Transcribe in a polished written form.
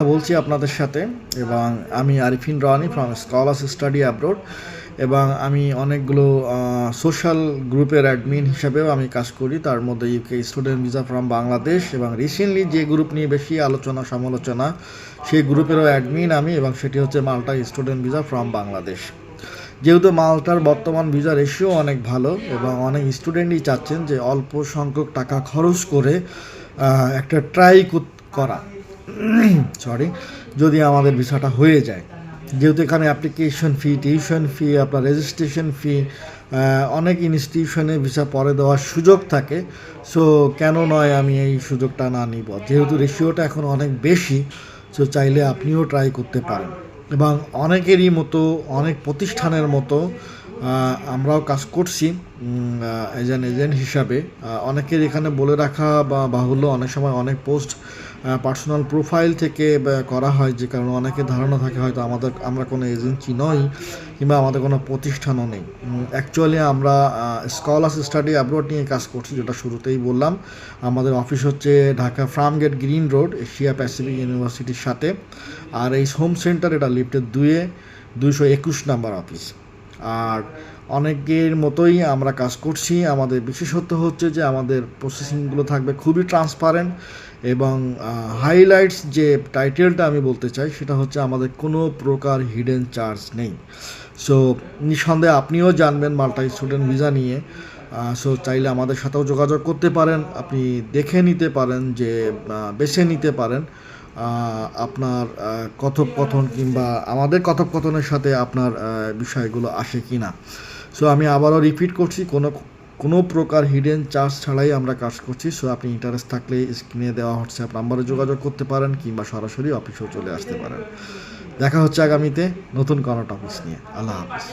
বলছি আপনাদের সাথে। এবং আমি আরিফিন রানি ফ্রম স্কলার্স স্টাডি অ্যাব্রোড, এবং আমি অনেকগুলো সোশ্যাল গ্রুপের অ্যাডমিন হিসাবেও আমি কাজ করি। তার মধ্যে UK student visa from Bangladesh, এবং রিসেন্টলি যে গ্রুপ নিয়ে বেশি আলোচনা সমালোচনা সেই গ্রুপেরও অ্যাডমিন আমি, এবং সেটি হচ্ছে মাল্টা স্টুডেন্ট ভিসা ফ্রম বাংলাদেশ। যেহেতু মাল্টার বর্তমান ভিসা রেশিও অনেক ভালো, এবং অনেক স্টুডেন্টই চাচ্ছেন যে অল্প সংখ্যক টাকা খরচ করে একটা ট্রাই করা যদি আমাদের ভিসাটা হয়ে যায়। যেহেতু এখানে অ্যাপ্লিকেশন ফি, টিউশন ফি, আপনার রেজিস্ট্রেশন ফি, অনেক ইনস্টিটিউশনে ভিসা পরে দেওয়ার সুযোগ থাকে। সো কেন নয় আমি এই সুযোগটা না নিব, যেহেতু রেশিওটা এখন অনেক বেশি। সো চাইলে আপনিও ট্রাই করতে পারেন। এবং অনেকেরই মতো, অনেক প্রতিষ্ঠানের মতো আমরাও কাজ করছি এজেন্ট হিসাবে। অনেকের এখানে বলে রাখা বা বাহুল্য, অনেক সময় অনেক পোস্ট পার্সোনাল প্রোফাইল থেকে করা হয়, যে কারণে অনেকের ধারণা থাকে হয়তো আমরা কোনো এজেন্সি নই, কিংবা আমাদের কোনো প্রতিষ্ঠানও নেই। অ্যাকচুয়ালি আমরা স্কলার্স স্টাডি অ্যাব্রোড নিয়ে কাজ করছি, যেটা শুরুতেই বললাম। আমাদের অফিস হচ্ছে Dhaka Farmgate green road, Asia Pacific ইউনিভার্সিটির সাথে। আর এই হোম সেন্টার এটা লিফটের 221 নাম্বার অফিস। আর অনেকের মতোই আমরা কাজ করছি। আমাদের বিশেষত্ব হচ্ছে যে আমাদের প্রসেসিংগুলো থাকবে খুবই ট্রান্সপারেন্ট, এবং হাইলাইটস যে টাইটেলটা আমি বলতে চাই সেটা হচ্ছে আমাদের কোনো প্রকার হিডেন চার্জ নেই। সো নিঃসন্দেহে আপনিও জানবেন মাল্টা স্টুডেন্ট ভিসা নিয়ে। সো চাইলে আমাদের সাথেও যোগাযোগ করতে পারেন, আপনি দেখে নিতে পারেন, যে বেছে নিতে পারেন আপনার কথোপকথন কিংবা আমাদের কথোপকথনের সাথে আপনার বিষয়গুলো আসে কি না। সো আমি আবারও রিপিট করছি, কোনো প্রকার হিডেন চার্জ ছাড়াই আমরা কাজ করছি। সো আপনি ইন্টারেস্ট থাকলে স্ক্রিনে দেওয়া হোয়াটসঅ্যাপ নাম্বারে যোগাযোগ করতে পারেন, কিংবা সরাসরি অফিসেও চলে আসতে পারেন। দেখা হচ্ছে আগামীতে নতুন কোনো টপিকস নিয়ে। আল্লাহ হাফিজ।